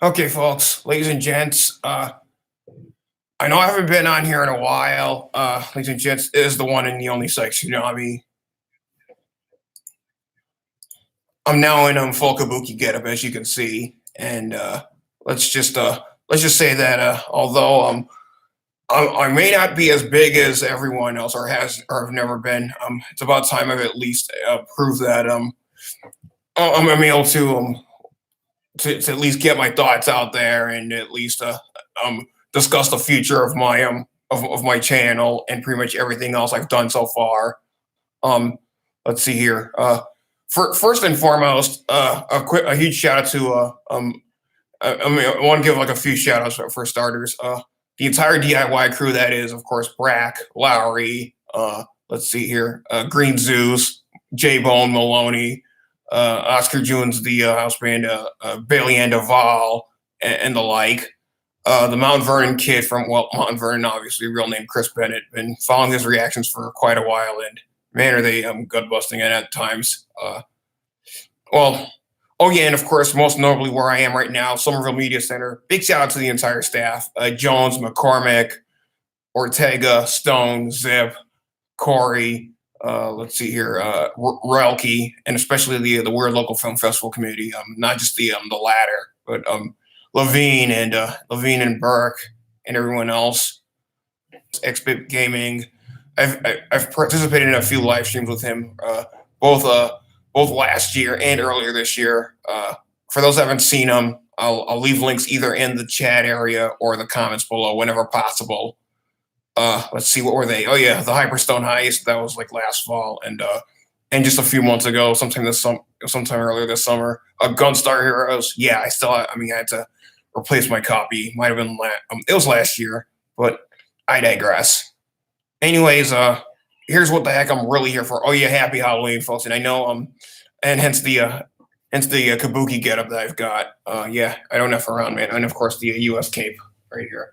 Okay, folks, ladies and gents. I know I haven't been on here in a while. Ladies and gents, it is the one and the only Sykes Tsunami. I'm now in full kabuki getup, as you can see, and let's just let's just say that although I may not be as big as everyone else, or have never been, it's about time I've at least proved that I'm able to at least get my thoughts out there and at least discuss the future of my channel and pretty much everything else I've done so far. Um, let's see here. First and foremost, a huge shout out to I want to give like a few shout outs for starters. The entire DIY crew, that is, of course, Brack, Lowry. Let's see here. Green Zeus, J Bone Maloney, Oscar Jones, the house band, Bailey and Duval, and the like. The Mount Vernon kid from, well, Mount Vernon, obviously, real name Chris Bennett. Been following his reactions for quite a while, and man, are they gut busting at times. Well, oh yeah, and of course, most notably where I am right now, Somerville Media Center. Big shout out to the entire staff: Jones, McCormick, Ortega, Stone, Zip, Corey. Let's see here, Relke, and especially the Weird Local Film Festival committee. Not just the latter, but Levine and Burke and everyone else. XBit Gaming. I've participated in a few live streams with him, both both last year and earlier this year. For those that haven't seen them, I'll leave links either in the chat area or the comments below whenever possible. Let's see, what were they? Oh yeah, the Hyperstone Heist, that was like last fall, and just a few months ago, sometime earlier this summer, Gunstar Heroes. Yeah, I had to replace my copy. Might have been it was last year, but I digress. Anyways, here's what the heck I'm really here for. Oh yeah, happy Halloween, folks. And I know and hence the kabuki getup that I've got. Yeah, I don't F around, man. And of course the US cape right here.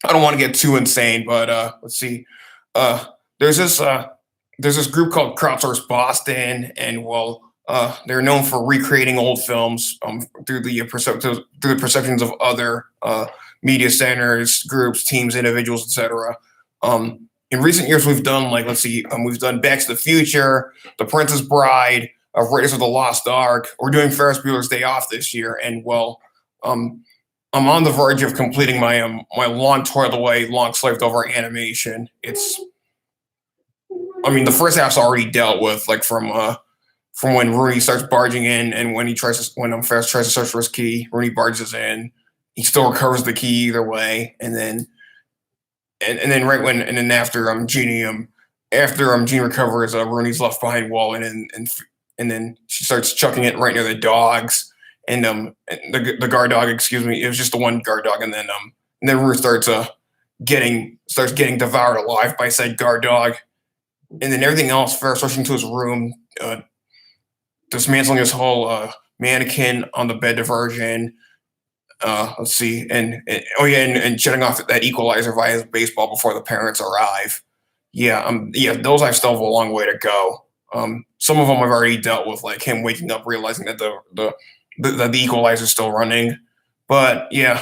I don't want to get too insane, but let's see. Uh, there's this group called Crowdsource Boston, and well, they're known for recreating old films through the perceptions of other media centers, groups, teams, individuals, etc. In recent years, we've done we've done Back to the Future, The Princess Bride, Raiders of the Lost Ark. We're doing Ferris Bueller's Day Off this year, and well, I'm on the verge of completing my long toiled away, long slaved over animation. I mean, the first half's already dealt with, like from when Rooney starts barging in, and when Ferris tries to search for his key, Rooney barges in. He still recovers the key either way, and then after Genie recovers, Rooney's left behind wall, and then she starts chucking it right near the dogs, and the guard dog, excuse me, it was just the one guard dog, and then Rooney starts getting devoured alive by said guard dog, and then everything else. Ferris rushing to his room, dismantling his whole mannequin on the bed diversion. Let's see, and shutting off that equalizer via his baseball before the parents arrive. Yeah, those I still have a long way to go. Some of them I've already dealt with, like him waking up realizing that the equalizer is still running. But yeah,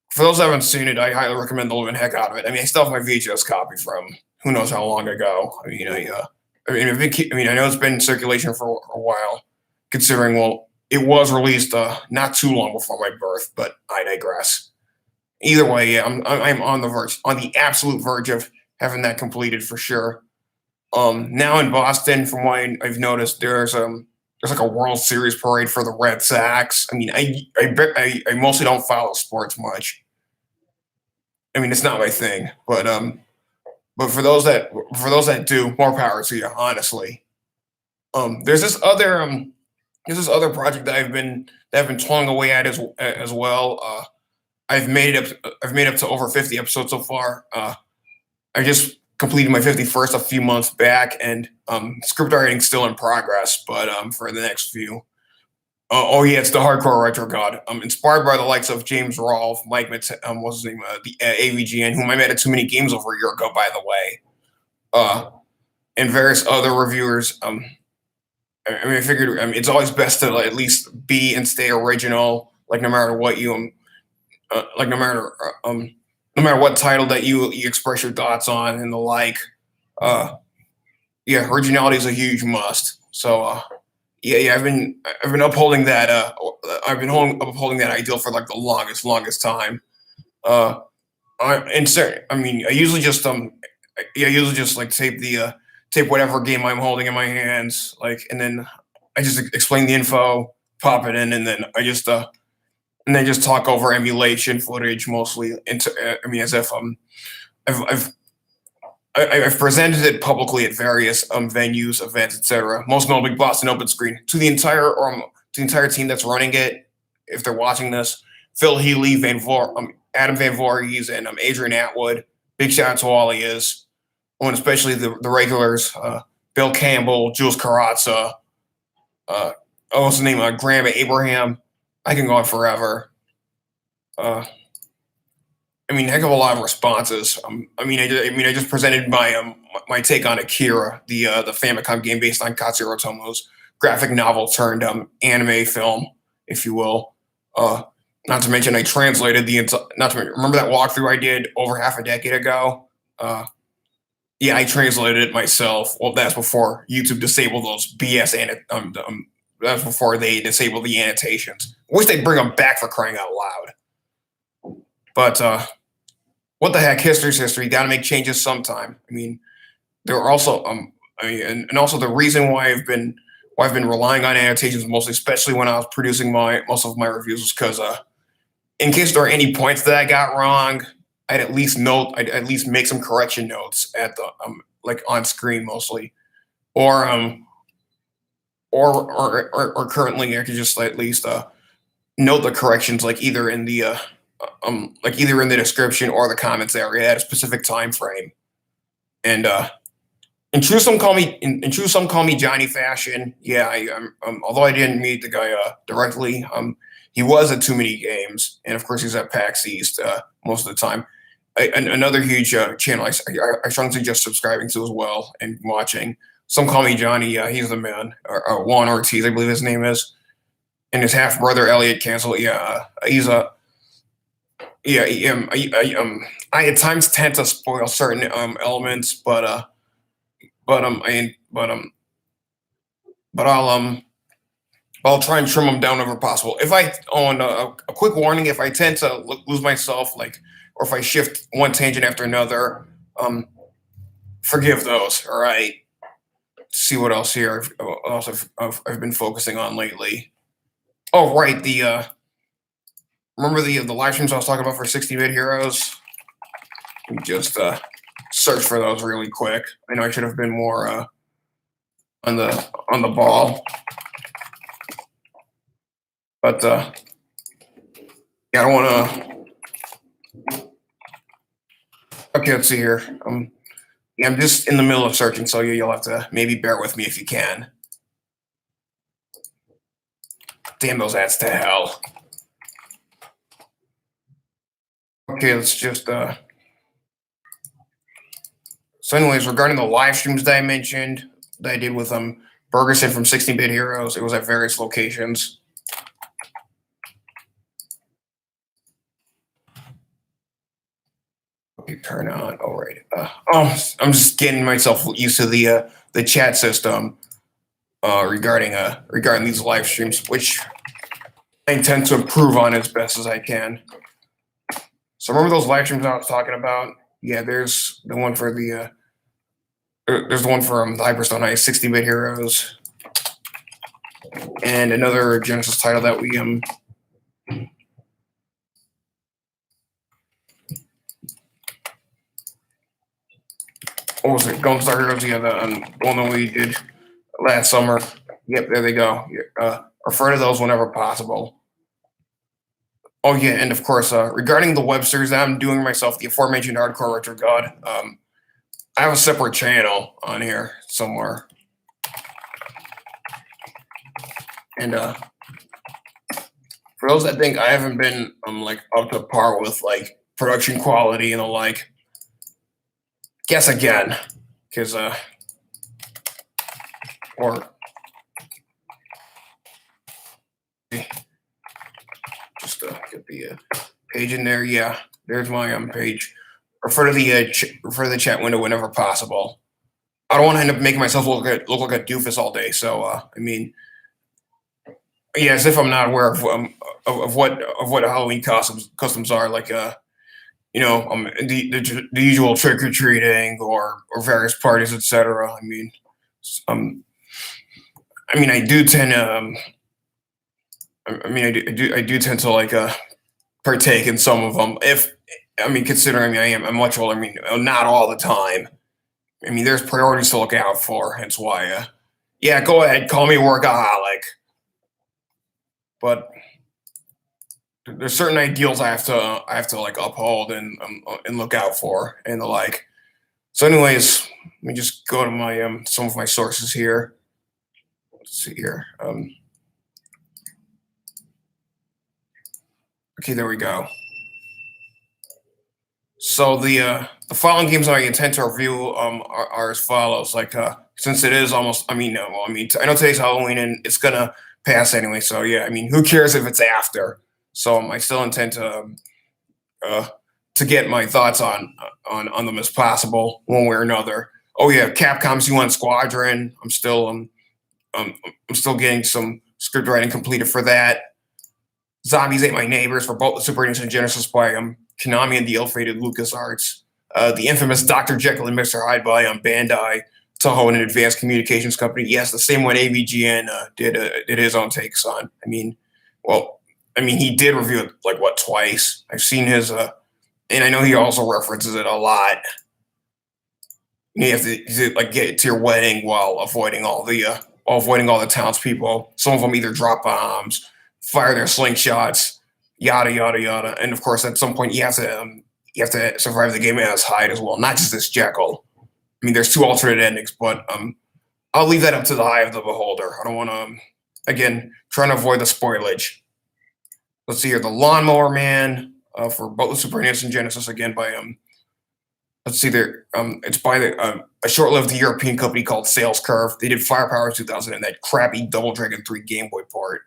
for those that haven't seen it, I highly recommend the living heck out of it. I mean, I still have my VHS copy from who knows how long ago. I know it's been in circulation for a while, considering, well, it was released not too long before my birth, but I digress. Either way, yeah, I'm on the absolute verge of having that completed for sure. Now in Boston, from what I've noticed, there's like a World Series parade for the Red Sox. I mean, I mostly don't follow sports much. I mean, it's not my thing, but for those that do, more power to you, honestly. There's this other project that I've been toiling away at as well. I've made up to over 50 episodes so far. I just completed my 51st a few months back, and script writing's still in progress. But for the next few, oh yeah, it's the Hardcore Retro God. Inspired by the likes of James Rolfe, Mike what's his name, the AVGN, whom I met at Too Many Games over a year ago, by the way, and various other reviewers. I mean, I figured. I mean, it's always best to like, at least be and stay original. Like no matter what you like no matter what title that you express your thoughts on and the like. Uh, yeah, originality is a huge must. So yeah, I've been upholding that. Upholding that ideal for like the longest time. Uh, and certain, I mean, I usually just yeah, I usually just like tape whatever game I'm holding in my hands, like, and then I just explain the info, pop it in, and then just talk over emulation footage mostly. Into I mean, as if I've I've I've presented it publicly at various venues, events, etc. Most notably Boston Open Screen to the entire team that's running it. If they're watching this, Phil Healy, Adam Van Voorhees, and Adrian Atwood. Big shout out to all he is, and especially the regulars: Bill Campbell, Jules Carrazza, what's the name? Graham Abraham. I can go on forever. Uh, I mean, heck of a lot of responses. I just presented my take on Akira, the Famicom game based on Katsuro Tomo's graphic novel turned anime film, if you will. Not to mention, I translated not to remember that walkthrough I did over half a decade ago. Yeah, I translated it myself. Well, that's before YouTube disabled those BS that's before they disabled the annotations. I wish they'd bring them back for crying out loud. But what the heck? History's history. Got to make changes sometime. I mean, there are also and also the reason why I've been relying on annotations mostly, especially when I was producing most of my reviews, was because in case there are any points that I got wrong, I'd at least make some correction notes at the like on screen mostly, or currently I could just at least note the corrections like either in the description or the comments area at a specific time frame. And in true some call me Johnny fashion. Yeah, although I didn't meet the guy directly, he was at too many games, and of course he's at PAX East most of the time. Another huge channel I strongly suggest subscribing to as well and watching. Some call me Johnny. He's the man. Juan Ortiz, I believe his name is, and his half brother Elliot Cancel. Yeah, he's a yeah. I at times tend to spoil certain elements, but I but I'll try and trim them down whenever possible. If I on a quick warning, if I tend to lose myself, like, or if I shift one tangent after another, forgive those. All right. See what else here. I've been focusing on lately. Oh right, the remember the live streams I was talking about for 60-bit heroes. Just search for those really quick. I know I should have been more on the ball, but yeah, I don't want to. Okay, let's see here. Yeah, I'm just in the middle of searching, so you'll have to maybe bear with me if you can. Damn those ads to hell. Okay, let's just So anyways, regarding the live streams that I mentioned that I did with Bergerson from 16-bit Heroes, it was at various locations. Okay, turn on. All right. I'm just getting myself used to the chat system regarding these live streams, which I intend to improve on as best as I can. So remember those live streams I was talking about? Yeah, there's the one for the there's the one for the Hyperstone Ice 16-bit Heroes, and another Genesis title that we what was it? Golden Star Heroes. Yeah, the one that we did last summer. Yep, there they go. Refer to those whenever possible. Oh yeah, and of course, regarding the web series that I'm doing myself, the aforementioned Hardcore Retro God, I have a separate channel on here somewhere, and for those that think I haven't been like up to par with like production quality and the like, guess again, because or get the page in there. Yeah, there's my page. Refer to the refer to the chat window whenever possible. I don't want to end up making myself look like a doofus all day. So I mean, yeah, as if I'm not aware of what Halloween customs are like. The usual trick or treating or various parties, etc. Um, I mean, I do tend to. I do tend to like partake in some of them. If I mean, considering I'm much older. I mean, not all the time. I mean, there's priorities to look out for. Hence why, yeah, go ahead, call me a workaholic. But there's certain ideals I have to like uphold and look out for and the like. So, anyways, let me just go to my some of my sources here. Let's see here. Okay, there we go. So the following games I intend to review are as follows. Like since it is almost, I know today's Halloween and it's gonna pass anyway. So yeah, I mean, who cares if it's after? So I still intend uh, to get my thoughts on them as possible, one way or another. Oh yeah, Capcom's UN Squadron. Um, I'm still getting some script writing completed for that. Zombies Ate My Neighbors for both the Super Nintendo and Genesis by Konami and the ill-fated LucasArts. The infamous Dr. Jekyll and Mr. Hyde by Bandai, Toho, and an advanced communications company. Yes, the same one AVGN did his own takes on. He did review it like what twice. I've seen his, and I know he also references it a lot. You have to like get to your wedding while avoiding all the townspeople. Some of them either drop bombs, fire their slingshots, yada yada yada. And of course, at some point, you have to survive the game as Hyde as well, not just this Jekyll. I mean, there's two alternate endings, but I'll leave that up to the eye of the beholder. I don't want to again trying to avoid the spoilage. Let's see here, the Lawnmower Man for both the Super NES and Genesis again by let's see there. It's by a short-lived European company called Sales Curve. They did Firepower 2000 and that crappy Double Dragon 3 Game Boy port.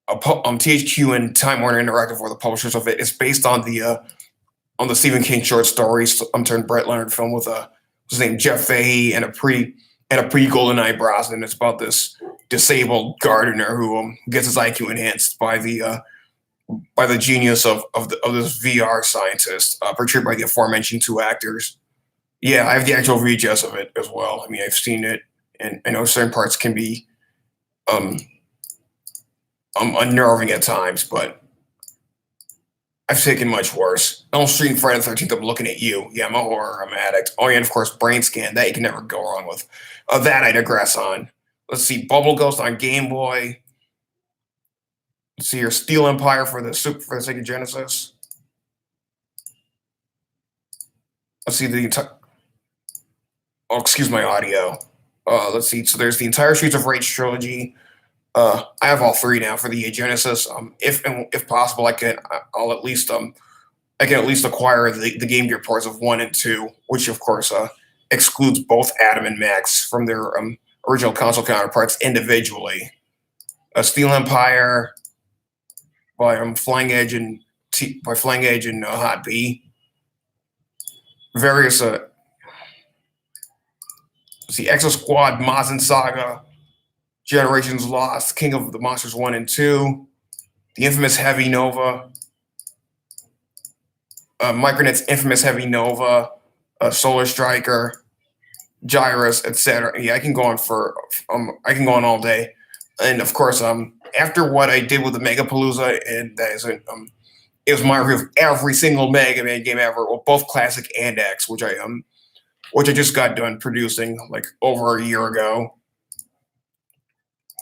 THQ and Time Warner Interactive were the publishers of it. It's based on the Stephen King short stories turned Brett Leonard film with his name Jeff Fahey and a pre GoldenEye Brosnan. It's about this disabled gardener who gets his IQ enhanced by the genius of this VR scientist, portrayed by the aforementioned two actors. Yeah, I have the actual VHS of it as well. I mean, I've seen it, and I know certain parts can be unnerving at times, but I've taken much worse. On Street Friday the 13th, I'm looking at you. Yeah, I'm a horror, I'm an addict. Oh, yeah, and of course, Brain Scan. That you can never go wrong with. That I digress on. Let's see, Bubble Ghost on Game Boy. Let's see here, Steel Empire for the Sega Genesis. Let's see the entire. Oh, excuse my audio. Let's see. So there's the entire Streets of Rage trilogy. I have all three now for the Genesis. If possible, I'll at least I can at least acquire the Game Gear ports of 1 and 2, which of course excludes both Adam and Max from their original console counterparts individually. Steel Empire by Flying Edge and Hot B. Various Exo Squad, Mazin Saga, Generations Lost, King of the Monsters 1 and 2, the infamous Heavy Nova, Micronet's infamous Heavy Nova, Solar Striker, Gyrus, etc. Yeah, I can go on all day. And of course, after what I did with the Megapalooza, and that is it was my review of every single Mega Man game ever, well, both classic and X, which I just got done producing like over a year ago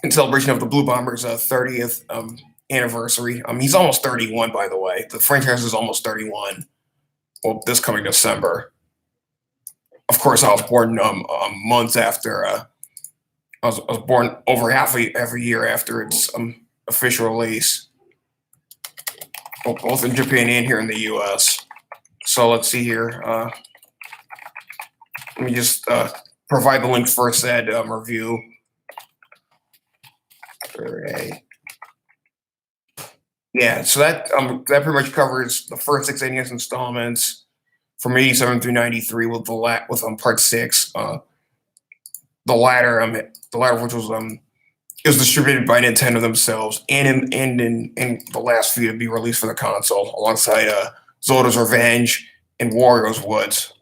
in celebration of the Blue Bombers' 30th anniversary. He's almost 31, by the way. The franchise is almost 31. Well, this coming December. Of course, I was born months after. I was born over every year after its official release, both in Japan and here in the U.S. So let's see here. Let me just provide the link for said review. Yeah, so that pretty much covers the first six NES installments from 87 through 93 with part six. The latter which was it was distributed by Nintendo themselves, and in the last few to be released for the console, alongside Zelda's Revenge and Wario's Woods.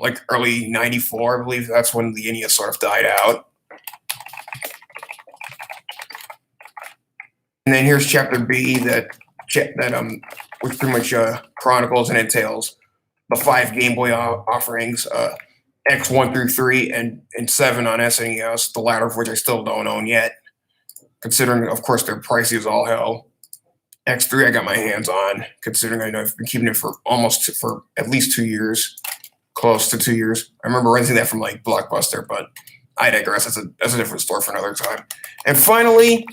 Like early '94, I believe that's when the NES sort of died out. And then here's Chapter B which pretty much chronicles and entails the five Game Boy offerings, X1 through 3 and 7 on SNES, the latter of which I still don't own yet, considering, of course, they're pricey as all hell. X3 I got my hands on, considering I know I've been keeping it for at least 2 years, close to 2 years. I remember renting that from like Blockbuster, but I digress. That's a different story for another time. And finally,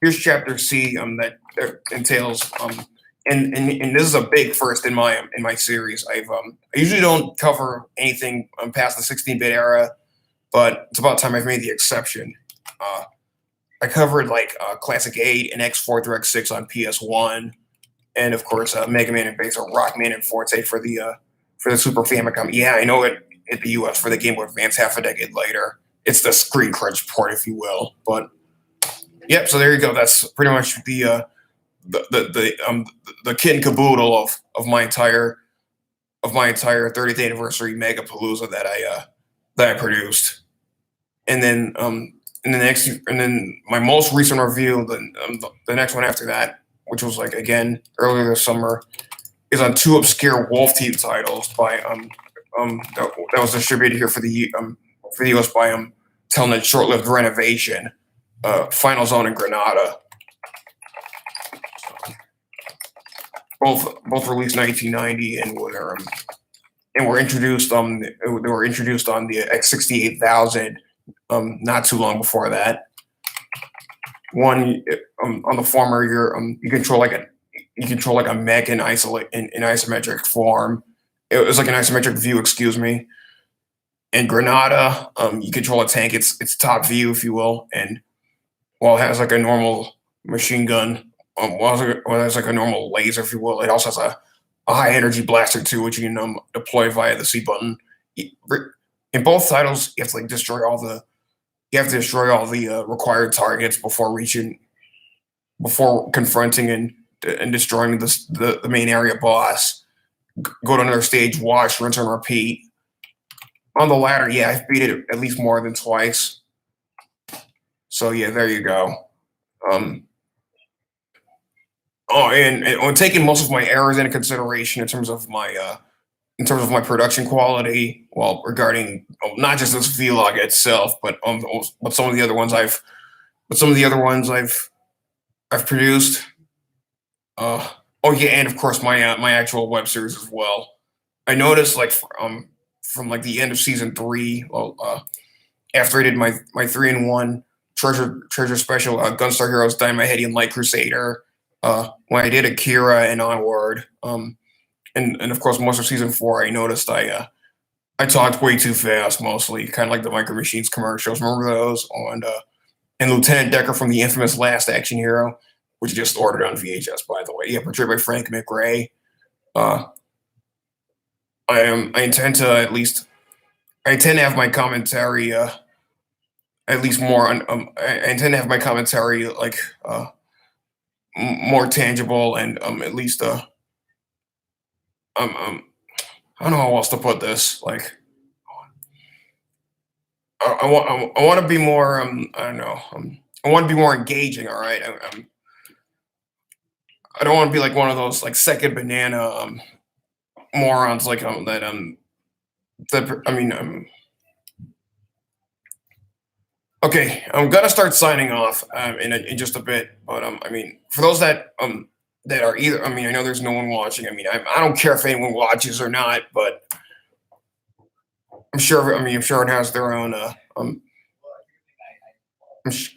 here's Chapter C that entails and this is a big first in my series. I usually don't cover anything past the 16-bit era, but it's about time I've made the exception. I covered like Classic 8 and X4 through X6 on PS1, and of course Mega Man and Base or Rockman and Forte for the Super Famicom. Yeah, I know it hit the US for the Game Boy Advance half a decade later. It's the Screen Crunch port, if you will. But yep, so there you go. That's pretty much the kit and caboodle of my entire 30th anniversary Mega Palooza that I produced. And then and then my most recent review, the next one after that, which was like again earlier this summer, is on two obscure Wolf Team titles by that was distributed here for the US by Telnet Short-Lived Renovation, Final Zone and Granada. Both released 1990 and were introduced on the X68000 not too long before that. One on the former, you control like a mech in isometric form. It was like an isometric view, excuse me. In Granada, you control a tank. It's top view, if you will, and while it has like a normal machine gun, while it has like a normal laser, if you will, it also has a high energy blaster too, which you can deploy via the C button. In both titles, you have to like destroy all the required targets before confronting and destroying the main area boss. Go to another stage, watch, rinse and repeat. On the latter, yeah, I've beat it at least more than twice. So yeah, there you go. And taking most of my errors into consideration in terms of my production quality, well, regarding not just this vlog itself, but some of the other ones I've produced. Oh yeah, and of course my actual web series as well. I noticed from like the end of season three, well, after I did my 3-in-1 treasure special, Gunstar Heroes, Dynamite Heady, and Light Crusader. When I did Akira and onward, and of course most of season four, I noticed I talked way too fast, mostly kind of like the Micro Machines commercials. Remember those? And Lieutenant Decker from the infamous Last Action Hero, which you just ordered on VHS, by the way. Yeah, portrayed by Frank McRae. Uh, I intend to have my commentary at least more on. I intend to have my commentary like more tangible and at least I don't know how else to put this. Like I want to be more I don't know I want to be more engaging. All right, I don't want to be like one of those like second banana morons like that I mean okay, I'm gonna start signing off in just a bit, but I mean for those that are either, I mean I know there's no one watching. I mean I don't care if anyone watches or not, but I'm sure it has their own I'm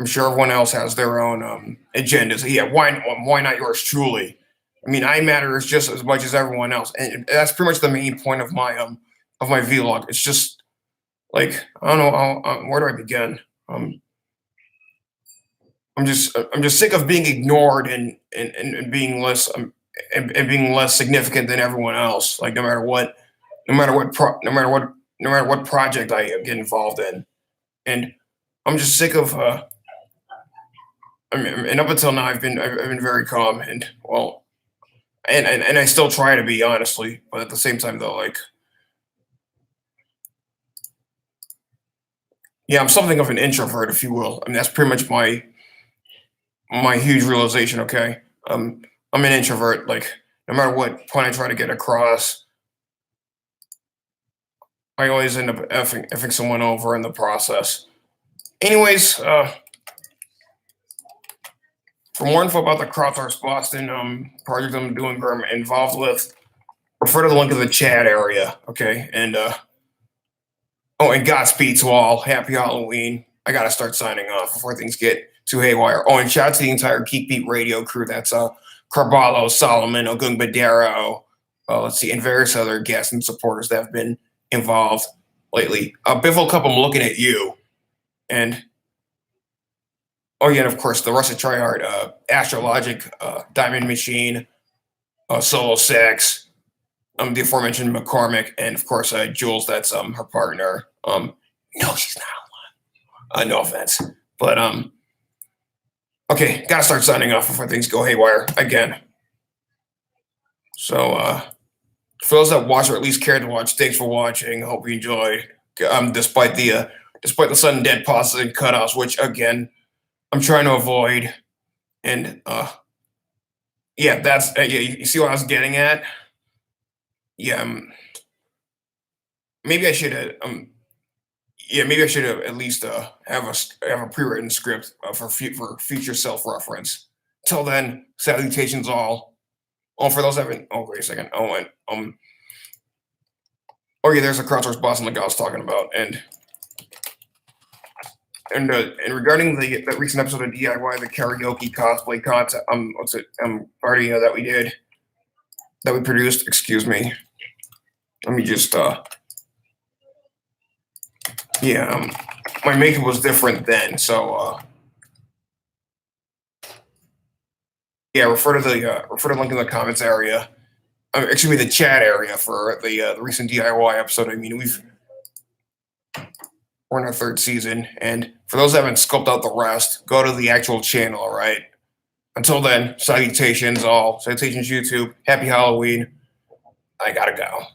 sure everyone else has their own agendas. Yeah, why not yours truly? I mean, I matter just as much as everyone else, and that's pretty much the main point of my vlog. It's just like I don't know where do I begin? Um, I'm just sick of being ignored and being less and being less significant than everyone else. Like no matter what project I get involved in, and I'm just sick of. And up until now, I've been very calm and well, and I still try to be honestly, but at the same time though, like yeah, I'm something of an introvert, if you will. I mean, that's pretty much my huge realization. Okay, I'm an introvert. Like no matter what point I try to get across, I always end up effing someone over in the process. Anyways, for more info about the Crowdsource Boston project I'm doing or I'm involved with, refer to the link in the chat area. Okay, and oh, and Godspeed to all. Happy Halloween. I gotta start signing off before things get too haywire. Oh, and shout out to the entire Geek Beat Radio crew. That's Carballo, Solomon, Ogung Badero, let's see, and various other guests and supporters that have been involved lately. Biffle Cup, I'm looking at you. And oh yeah, and of course the Russet Tryhard, Astrologic, Diamond Machine, Solo Sex, the aforementioned McCormick, and of course Jules, that's her partner. No, she's not. No offense. But okay, gotta start signing off before things go haywire again. So for those that watch or at least care to watch, thanks for watching. Hope you enjoyed. Despite the sudden dead pauses and cutoffs, which again I'm trying to avoid. And yeah, that's yeah. You see what I was getting at? Yeah. Maybe I should yeah, maybe I should at least have a pre-written script for future self-reference. Till then, salutations all. Oh, for those that haven't. Oh, wait a second. Oh, and oh yeah, there's a crowdsource boss like I was talking about, and regarding the recent episode of DIY, the karaoke cosplay contest, what's it? Party that we produced. Excuse me. Let me just yeah, my makeup was different then, so yeah, refer to the link in the comments area. Excuse me, the chat area for the recent DIY episode. I mean, we're in our third season, and for those that haven't scoped out the rest, go to the actual channel. All right. Until then, salutations all. Salutations YouTube. Happy Halloween. I gotta go.